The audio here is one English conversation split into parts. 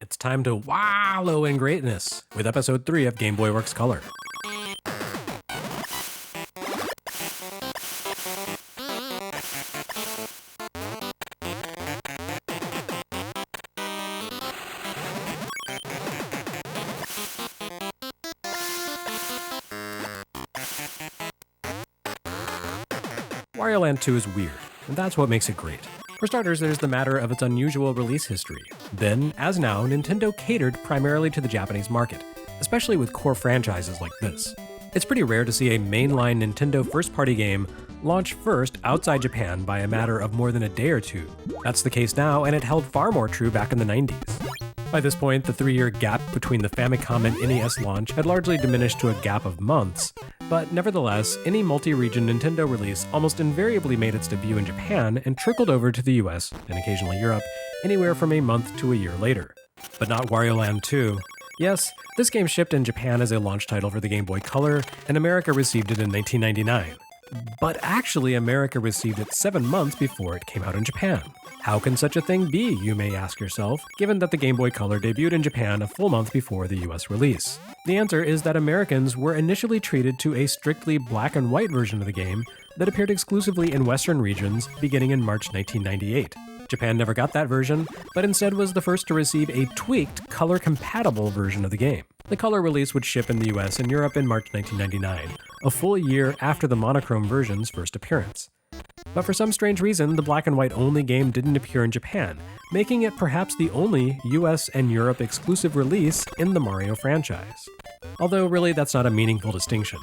It's time to wallow in greatness with episode 3 of Game Boy Works Color. Wario Land II is weird, and that's what makes it great. For starters, there's the matter of its unusual release history. Then, as now, Nintendo catered primarily to the Japanese market, especially with core franchises like this. It's pretty rare to see a mainline Nintendo first-party game launch first outside Japan by a matter of more than a day or two. That's the case now, and it held far more true back in the 90s. By this point, the 3-year gap between the Famicom and NES launch had largely diminished to a gap of months, but nevertheless, any multi-region Nintendo release almost invariably made its debut in Japan and trickled over to the US, and occasionally Europe, anywhere from a month to a year later. But not Wario Land II. Yes, this game shipped in Japan as a launch title for the Game Boy Color, and America received it in 1999. But actually, America received it 7 months before it came out in Japan. How can such a thing be, you may ask yourself, given that the Game Boy Color debuted in Japan a full month before the US release? The answer is that Americans were initially treated to a strictly black and white version of the game that appeared exclusively in Western regions beginning in March 1998. Japan never got that version, but instead was the first to receive a tweaked, color-compatible version of the game. The color release would ship in the US and Europe in March 1999, a full year after the monochrome version's first appearance. But for some strange reason, the black and white only game didn't appear in Japan, making it perhaps the only US and Europe exclusive release in the Mario franchise. Although really that's not a meaningful distinction.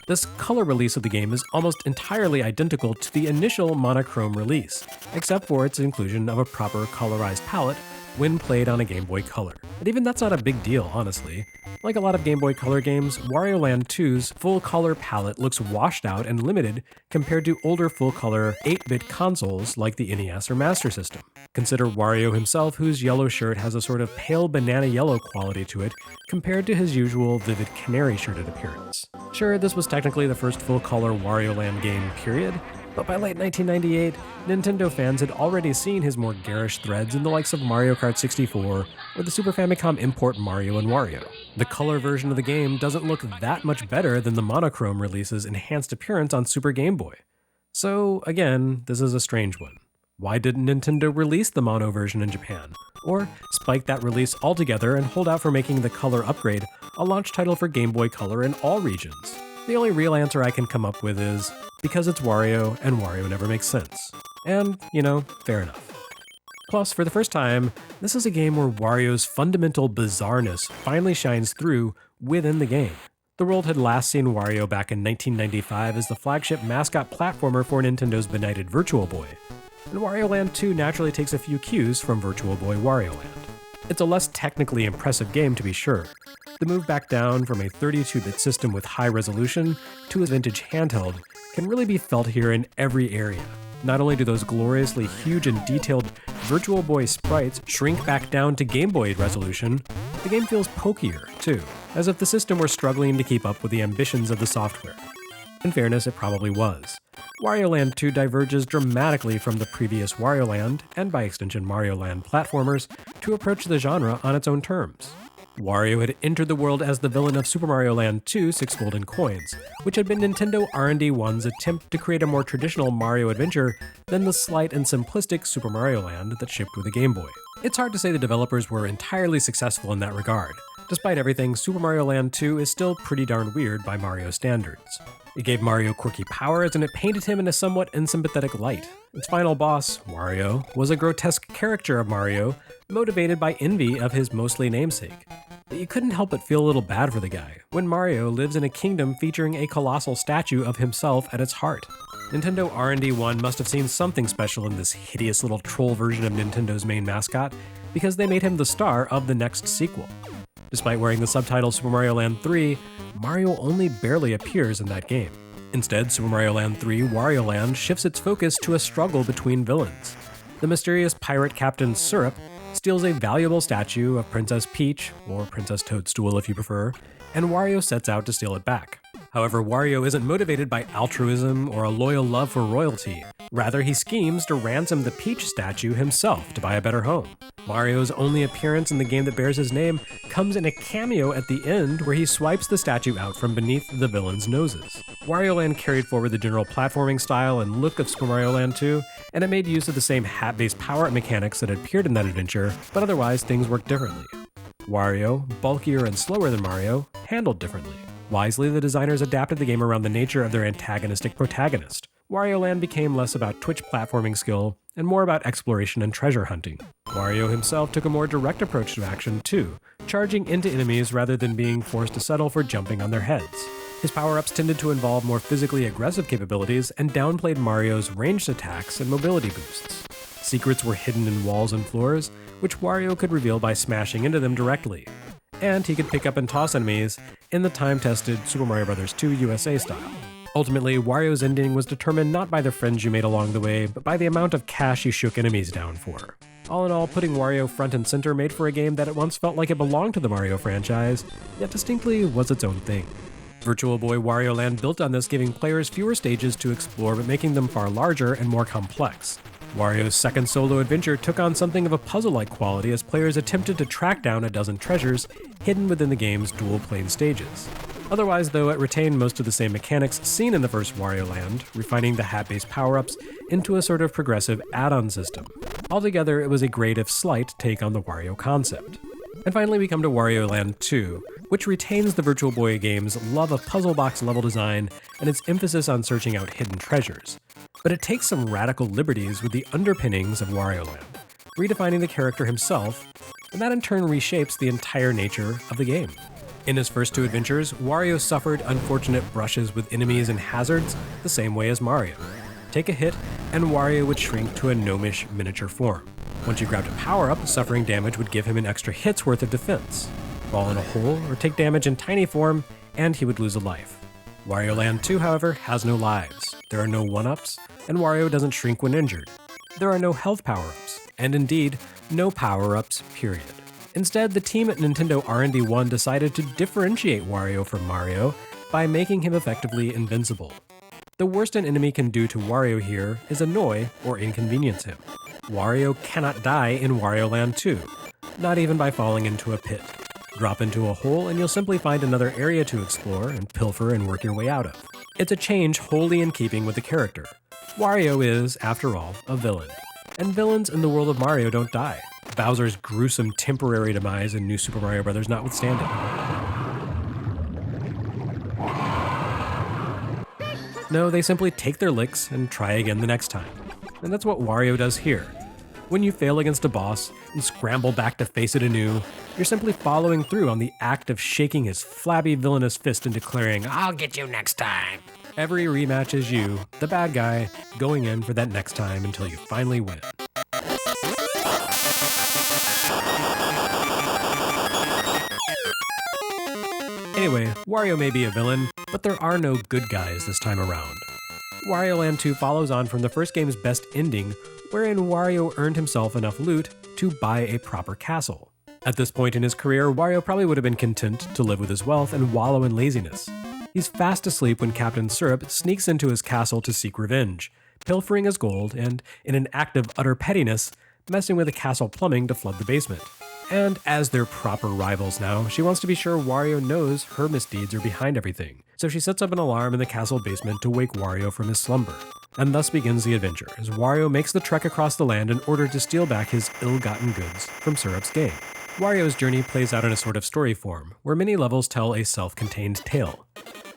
This color release of the game is almost entirely identical to the initial monochrome release, except for its inclusion of a proper colorized palette when played on a Game Boy Color. But even that's not a big deal, honestly. Like a lot of Game Boy Color games, Wario Land 2's full color palette looks washed out and limited compared to older full color 8-bit consoles like the NES or Master System. Consider Wario himself, whose yellow shirt has a sort of pale banana yellow quality to it compared to his usual vivid canary shirted appearance. Sure, this was technically the first full color Wario Land game, period, but by late 1998, Nintendo fans had already seen his more garish threads in the likes of Mario Kart 64 or the Super Famicom import Mario and Wario. The color version of the game doesn't look that much better than the monochrome release's enhanced appearance on Super Game Boy. So again, this is a strange one. Why didn't Nintendo release the mono version in Japan? Or spike that release altogether and hold out for making the color upgrade a launch title for Game Boy Color in all regions? The only real answer I can come up with is, because it's Wario, and Wario never makes sense. And, fair enough. Plus, for the first time, this is a game where Wario's fundamental bizarreness finally shines through within the game. The world had last seen Wario back in 1995 as the flagship mascot platformer for Nintendo's benighted Virtual Boy. And Wario Land 2 naturally takes a few cues from Virtual Boy Wario Land. It's a less technically impressive game, to be sure. The move back down from a 32-bit system with high resolution to a vintage handheld can really be felt here in every area. Not only do those gloriously huge and detailed Virtual Boy sprites shrink back down to Game Boy resolution, the game feels pokier, too, as if the system were struggling to keep up with the ambitions of the software. In fairness, it probably was. Wario Land 2 diverges dramatically from the previous Wario Land, and by extension Mario Land platformers, to approach the genre on its own terms. Wario had entered the world as the villain of Super Mario Land 2 6 Golden Coins, which had been Nintendo R&D 1's attempt to create a more traditional Mario adventure than the slight and simplistic Super Mario Land that shipped with the Game Boy. It's hard to say the developers were entirely successful in that regard. Despite everything, Super Mario Land 2 is still pretty darn weird by Mario standards. It gave Mario quirky powers, and it painted him in a somewhat unsympathetic light. Its final boss, Wario, was a grotesque caricature of Mario, motivated by envy of his mostly namesake. But you couldn't help but feel a little bad for the guy, when Mario lives in a kingdom featuring a colossal statue of himself at its heart. Nintendo R&D 1 must have seen something special in this hideous little troll version of Nintendo's main mascot, because they made him the star of the next sequel. Despite wearing the subtitle Super Mario Land 3, Mario only barely appears in that game. Instead, Super Mario Land 3 Wario Land shifts its focus to a struggle between villains. The mysterious pirate captain Syrup steals a valuable statue of Princess Peach, or Princess Toadstool if you prefer, and Wario sets out to steal it back. However, Wario isn't motivated by altruism or a loyal love for royalty. Rather, he schemes to ransom the Peach statue himself to buy a better home. Mario's only appearance in the game that bears his name comes in a cameo at the end where he swipes the statue out from beneath the villain's noses. Wario Land carried forward the general platforming style and look of Super Mario Land 2, and it made use of the same hat-based power-up mechanics that had appeared in that adventure, but otherwise things worked differently. Wario, bulkier and slower than Mario, handled differently. Wisely, the designers adapted the game around the nature of their antagonistic protagonist. Wario Land became less about twitch platforming skill and more about exploration and treasure hunting. Wario himself took a more direct approach to action too, charging into enemies rather than being forced to settle for jumping on their heads. His power-ups tended to involve more physically aggressive capabilities and downplayed Mario's ranged attacks and mobility boosts. Secrets were hidden in walls and floors, which Wario could reveal by smashing into them directly. And he could pick up and toss enemies in the time-tested Super Mario Bros. 2 USA style. Ultimately, Wario's ending was determined not by the friends you made along the way, but by the amount of cash you shook enemies down for. All in all, putting Wario front and center made for a game that at once felt like it belonged to the Mario franchise, yet distinctly was its own thing. Virtual Boy Wario Land built on this, giving players fewer stages to explore but making them far larger and more complex. Wario's second solo adventure took on something of a puzzle-like quality as players attempted to track down a dozen treasures hidden within the game's dual-plane stages. Otherwise, though, it retained most of the same mechanics seen in the first Wario Land, refining the hat-based power-ups into a sort of progressive add-on system. Altogether, it was a great if slight take on the Wario concept. And finally, we come to Wario Land 2, which retains the Virtual Boy game's love of puzzle box level design and its emphasis on searching out hidden treasures. But it takes some radical liberties with the underpinnings of Wario Land, redefining the character himself, and that in turn reshapes the entire nature of the game. In his first two adventures, Wario suffered unfortunate brushes with enemies and hazards the same way as Mario. Take a hit, and Wario would shrink to a gnomish miniature form. Once you grabbed a power-up, suffering damage would give him an extra hit's worth of defense. Fall in a hole or take damage in tiny form, and he would lose a life. Wario Land 2, however, has no lives. There are no one-ups, and Wario doesn't shrink when injured. There are no health power-ups, and indeed, no power-ups, period. Instead, the team at Nintendo R&D 1 decided to differentiate Wario from Mario by making him effectively invincible. The worst an enemy can do to Wario here is annoy or inconvenience him. Wario cannot die in Wario Land 2, not even by falling into a pit. Drop into a hole and you'll simply find another area to explore and pilfer and work your way out of. It's a change wholly in keeping with the character. Wario is, after all, a villain. And villains in the world of Mario don't die. Bowser's gruesome temporary demise in New Super Mario Bros. Notwithstanding. No, they simply take their licks and try again the next time. And that's what Wario does here. When you fail against a boss and scramble back to face it anew, you're simply following through on the act of shaking his flabby villainous fist and declaring, "I'll get you next time." Every rematch is you, the bad guy, going in for that next time until you finally win. Anyway, Wario may be a villain, but there are no good guys this time around. Wario Land 2 follows on from the first game's best ending, wherein Wario earned himself enough loot to buy a proper castle. At this point in his career, Wario probably would have been content to live with his wealth and wallow in laziness. He's fast asleep when Captain Syrup sneaks into his castle to seek revenge, pilfering his gold and, in an act of utter pettiness, messing with the castle plumbing to flood the basement. And as their proper rivals now, she wants to be sure Wario knows her misdeeds are behind everything, so she sets up an alarm in the castle basement to wake Wario from his slumber. And thus begins the adventure, as Wario makes the trek across the land in order to steal back his ill-gotten goods from Syrup's gang. Wario's journey plays out in a sort of story form, where many levels tell a self-contained tale.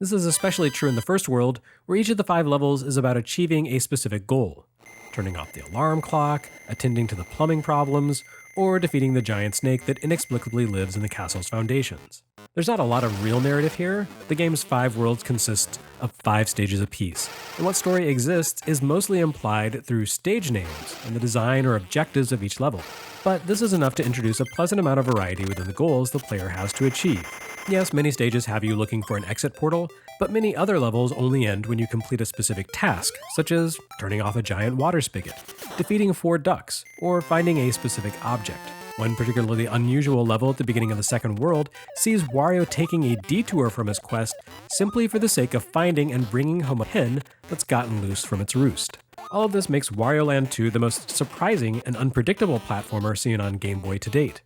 This is especially true in the first world, where each of the 5 levels is about achieving a specific goal. Turning off the alarm clock, attending to the plumbing problems, or defeating the giant snake that inexplicably lives in the castle's foundations. There's not a lot of real narrative here. The game's 5 worlds consist of 5 stages apiece, and what story exists is mostly implied through stage names and the design or objectives of each level. But this is enough to introduce a pleasant amount of variety within the goals the player has to achieve. Yes, many stages have you looking for an exit portal, but many other levels only end when you complete a specific task, such as turning off a giant water spigot, defeating 4 ducks, or finding a specific object. One particularly unusual level at the beginning of the second world sees Wario taking a detour from his quest simply for the sake of finding and bringing home a hen that's gotten loose from its roost. All of this makes Wario Land II the most surprising and unpredictable platformer seen on Game Boy to date.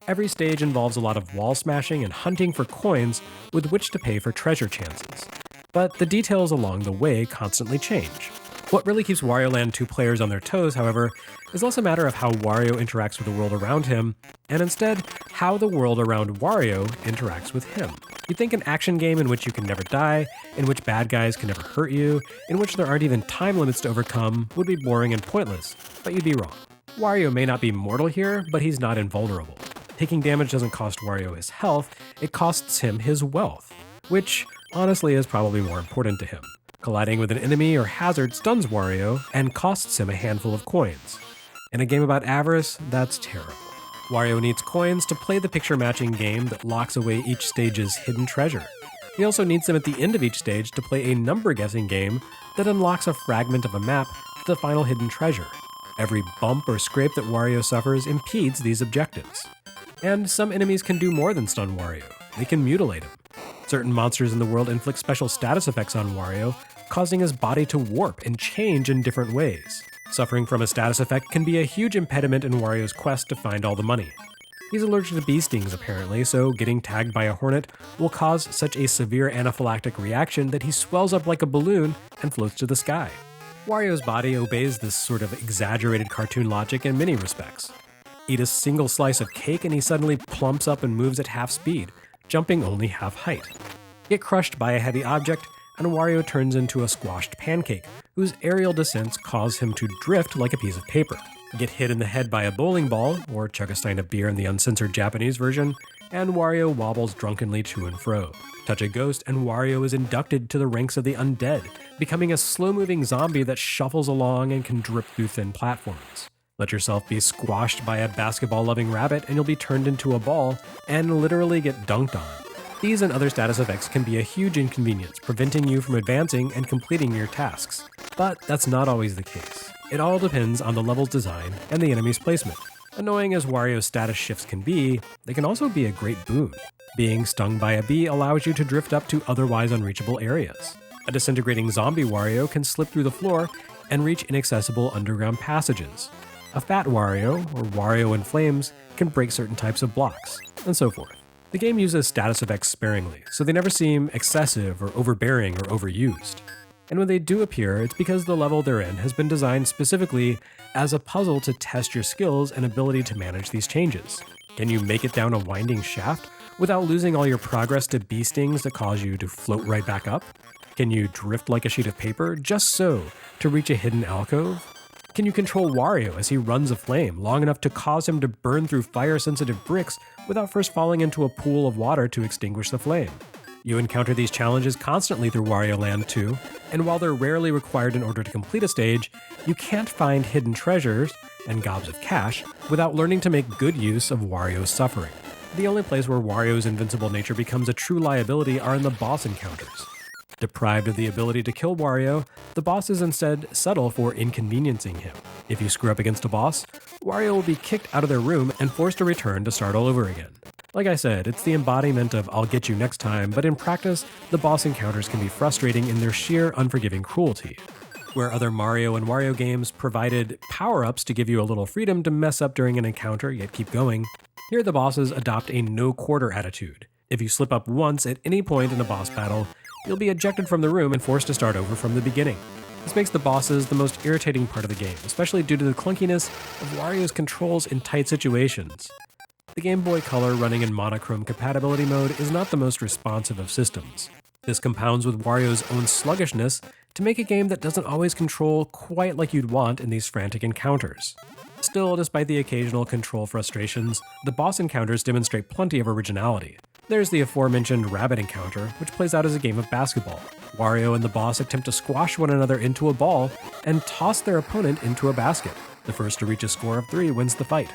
Every stage involves a lot of wall smashing and hunting for coins with which to pay for treasure chances. But the details along the way constantly change. What really keeps Wario Land 2 players on their toes, however, is less a matter of how Wario interacts with the world around him, and instead, how the world around Wario interacts with him. You'd think an action game in which you can never die, in which bad guys can never hurt you, in which there aren't even time limits to overcome, would be boring and pointless, but you'd be wrong. Wario may not be mortal here, but he's not invulnerable. Taking damage doesn't cost Wario his health, it costs him his wealth, which, honestly, is probably more important to him. Colliding with an enemy or hazard stuns Wario and costs him a handful of coins. In a game about avarice, that's terrible. Wario needs coins to play the picture-matching game that locks away each stage's hidden treasure. He also needs them at the end of each stage to play a number-guessing game that unlocks a fragment of a map to the final hidden treasure. Every bump or scrape that Wario suffers impedes these objectives. And some enemies can do more than stun Wario. They can mutilate him. Certain monsters in the world inflict special status effects on Wario, causing his body to warp and change in different ways. Suffering from a status effect can be a huge impediment in Wario's quest to find all the money. He's allergic to bee stings apparently, so getting tagged by a hornet will cause such a severe anaphylactic reaction that he swells up like a balloon and floats to the sky. Wario's body obeys this sort of exaggerated cartoon logic in many respects. Eat a single slice of cake and he suddenly plumps up and moves at half speed, jumping only half height. Get crushed by a heavy object, and Wario turns into a squashed pancake, whose aerial descents cause him to drift like a piece of paper. Get hit in the head by a bowling ball, or chug a stein of beer in the uncensored Japanese version, and Wario wobbles drunkenly to and fro. Touch a ghost, and Wario is inducted to the ranks of the undead, becoming a slow-moving zombie that shuffles along and can drip through thin platforms. Let yourself be squashed by a basketball-loving rabbit and you'll be turned into a ball and literally get dunked on. These and other status effects can be a huge inconvenience, preventing you from advancing and completing your tasks. But that's not always the case. It all depends on the level's design and the enemy's placement. Annoying as Wario's status shifts can be, they can also be a great boon. Being stung by a bee allows you to drift up to otherwise unreachable areas. A disintegrating zombie Wario can slip through the floor and reach inaccessible underground passages. A fat Wario, or Wario in flames, can break certain types of blocks, and so forth. The game uses status effects sparingly, so they never seem excessive or overbearing or overused. And when they do appear, it's because the level they're in has been designed specifically as a puzzle to test your skills and ability to manage these changes. Can you make it down a winding shaft without losing all your progress to bee stings that cause you to float right back up? Can you drift like a sheet of paper just so to reach a hidden alcove? Can you control Wario as he runs a flame long enough to cause him to burn through fire-sensitive bricks without first falling into a pool of water to extinguish the flame? You encounter these challenges constantly through Wario Land 2, and while they're rarely required in order to complete a stage, you can't find hidden treasures and gobs of cash without learning to make good use of Wario's suffering. The only place where Wario's invincible nature becomes a true liability are in the boss encounters. Deprived of the ability to kill Wario, the bosses instead settle for inconveniencing him. If you screw up against a boss, Wario will be kicked out of their room and forced to return to start all over again. Like I said, it's the embodiment of I'll get you next time, but in practice, the boss encounters can be frustrating in their sheer unforgiving cruelty. Where other Mario and Wario games provided power-ups to give you a little freedom to mess up during an encounter yet keep going, here the bosses adopt a no-quarter attitude. If you slip up once at any point in a boss battle, you'll be ejected from the room and forced to start over from the beginning. This makes the bosses the most irritating part of the game, especially due to the clunkiness of Wario's controls in tight situations. The Game Boy Color running in monochrome compatibility mode is not the most responsive of systems. This compounds with Wario's own sluggishness to make a game that doesn't always control quite like you'd want in these frantic encounters. Still, despite the occasional control frustrations, the boss encounters demonstrate plenty of originality. There's the aforementioned rabbit encounter, which plays out as a game of basketball. Wario and the boss attempt to squash one another into a ball and toss their opponent into a basket. The first to reach a score of 3 wins the fight.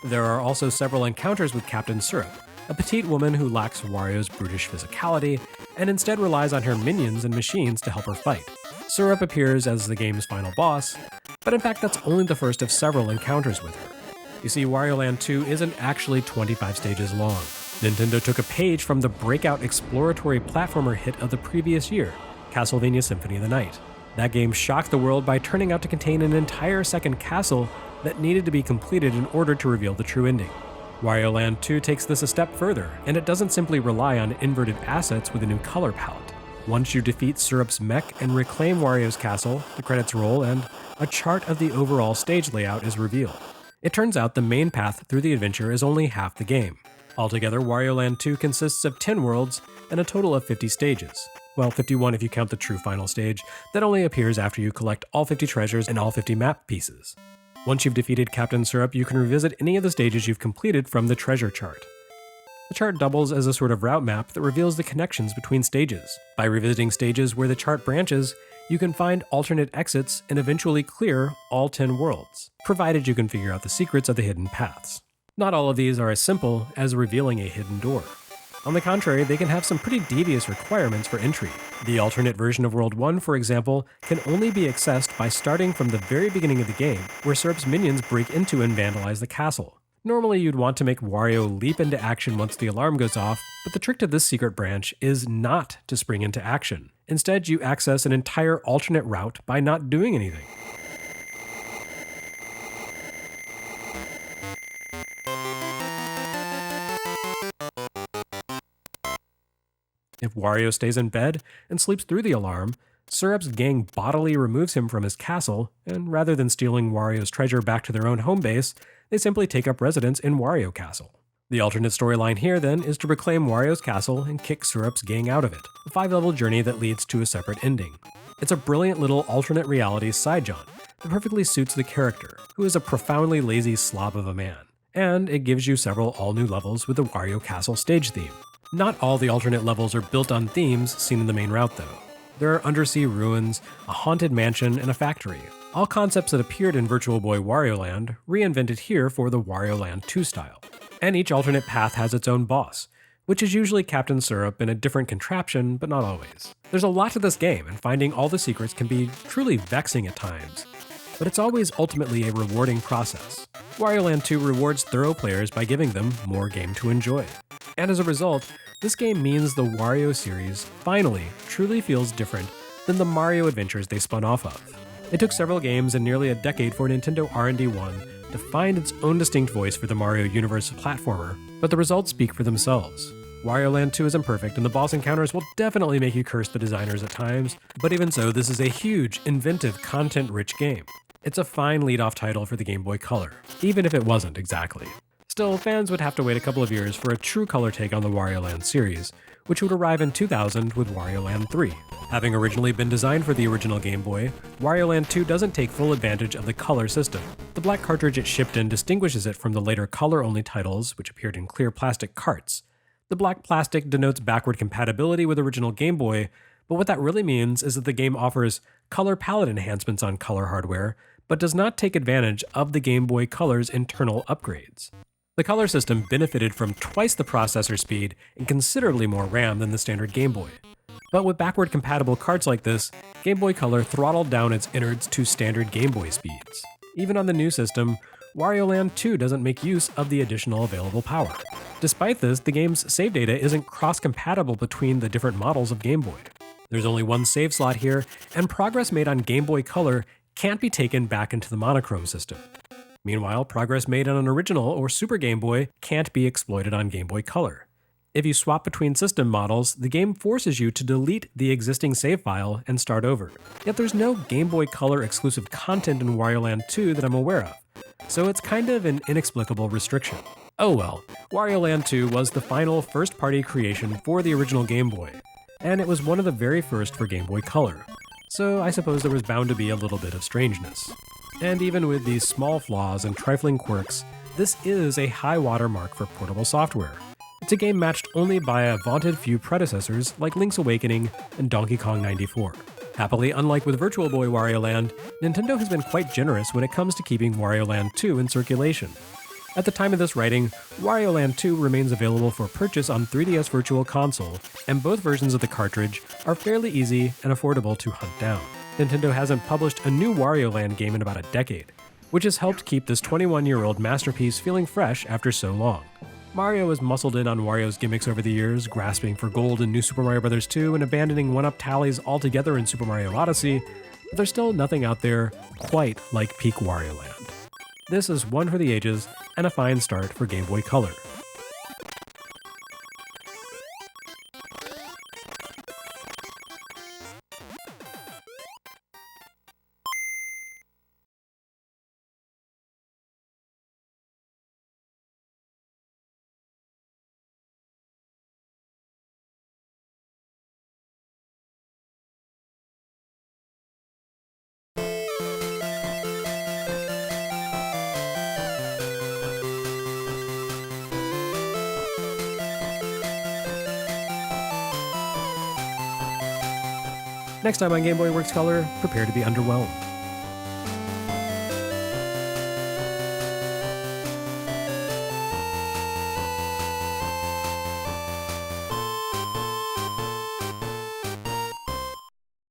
There are also several encounters with Captain Syrup, a petite woman who lacks Wario's brutish physicality and instead relies on her minions and machines to help her fight. Syrup appears as the game's final boss, but in fact that's only the first of several encounters with her. You see, Wario Land 2 isn't actually 25 stages long. Nintendo took a page from the breakout exploratory platformer hit of the previous year, CASTLEVANIA Symphony of the Night. That game shocked the world by turning out to contain an entire second castle that needed to be completed in order to reveal the true ending. Wario Land II takes this a step further, and it doesn't simply rely on inverted assets with a new color palette. Once you defeat Syrup's mech and reclaim Wario's castle, the credits roll and a chart of the overall stage layout is revealed. It turns out the main path through the adventure is only half the game. Altogether, Wario Land 2 consists of 10 worlds and a total of 50 stages. Well, 51 if you count the true final stage, that only appears after you collect all 50 treasures and all 50 map pieces. Once you've defeated Captain Syrup, you can revisit any of the stages you've completed from the treasure chart. The chart doubles as a sort of route map that reveals the connections between stages. By revisiting stages where the chart branches, you can find alternate exits and eventually clear all 10 worlds, provided you can figure out the secrets of the hidden paths. Not all of these are as simple as revealing a hidden door. On the contrary, they can have some pretty devious requirements for entry. The alternate version of World 1, for example, can only be accessed by starting from the very beginning of the game, where Syrup's minions break into and vandalize the castle. Normally you'd want to make Wario leap into action once the alarm goes off, but the trick to this secret branch is not to spring into action. Instead, you access an entire alternate route by not doing anything. If Wario stays in bed and sleeps through the alarm, Syrup's gang bodily removes him from his castle, and rather than stealing Wario's treasure back to their own home base, they simply take up residence in Wario Castle. The alternate storyline here, then, is to reclaim Wario's castle and kick Syrup's gang out of it, a 5-level journey that leads to a separate ending. It's a brilliant little alternate reality side jaunt that perfectly suits the character, who is a profoundly lazy slob of a man, and it gives you several all-new levels with the Wario Castle stage theme. Not all the alternate levels are built on themes seen in the main route, though. There are undersea ruins, a haunted mansion, and a factory, all concepts that appeared in Virtual Boy Wario Land, reinvented here for the Wario Land 2 style. And each alternate path has its own boss, which is usually Captain Syrup in a different contraption, but not always. There's a lot to this game, and finding all the secrets can be truly vexing at times, but it's always ultimately a rewarding process. Wario Land 2 rewards thorough players by giving them more game to enjoy. And as a result, this game means the Wario series finally truly feels different than the Mario adventures they spun off of. It took several games and nearly a decade for Nintendo R&D 1 to find its own distinct voice for the Mario universe platformer, but the results speak for themselves. Wario Land 2 isn't perfect, and the boss encounters will definitely make you curse the designers at times, but even so, this is a huge, inventive, content-rich game. It's a fine lead-off title for the Game Boy Color, even if it wasn't exactly. Still, fans would have to wait a couple of years for a true color take on the Wario Land series, which would arrive in 2000 with Wario Land 3. Having originally been designed for the original Game Boy, Wario Land 2 doesn't take full advantage of the color system. The black cartridge it shipped in distinguishes it from the later color-only titles, which appeared in clear plastic carts. The black plastic denotes backward compatibility with original Game Boy, but what that really means is that the game offers color palette enhancements on color hardware, but does not take advantage of the Game Boy Color's internal upgrades. The color system benefited from twice the processor speed and considerably more RAM than the standard Game Boy. But with backward compatible carts like this, Game Boy Color throttled down its innards to standard Game Boy speeds. Even on the new system, Wario Land 2 doesn't make use of the additional available power. Despite this, the game's save data isn't cross-compatible between the different models of Game Boy. There's only one save slot here, and progress made on Game Boy Color can't be taken back into the monochrome system. Meanwhile, progress made on an original or Super Game Boy can't be exploited on Game Boy Color. If you swap between system models, the game forces you to delete the existing save file and start over. Yet there's no Game Boy Color exclusive content in Wario Land 2 that I'm aware of, so it's kind of an inexplicable restriction. Oh well, Wario Land 2 was the final first-party creation for the original Game Boy, and it was one of the very first for Game Boy Color, so I suppose there was bound to be a little bit of strangeness. And even with these small flaws and trifling quirks, this is a high water mark for portable software. It's a game matched only by a vaunted few predecessors like Link's Awakening and Donkey Kong 94. Happily, unlike with Virtual Boy Wario Land, Nintendo has been quite generous when it comes to keeping Wario Land 2 in circulation. At the time of this writing, Wario Land 2 remains available for purchase on 3DS Virtual Console, and both versions of the cartridge are fairly easy and affordable to hunt down. Nintendo hasn't published a new Wario Land game in about a decade, which has helped keep this 21-year-old masterpiece feeling fresh after so long. Mario has muscled in on Wario's gimmicks over the years, grasping for gold in New Super Mario Bros. 2 and abandoning one-up tallies altogether in Super Mario Odyssey, but there's still nothing out there quite like peak Wario Land. This is one for the ages and a fine start for Game Boy Color. Next time on Game Boy Works Color, prepare to be underwhelmed.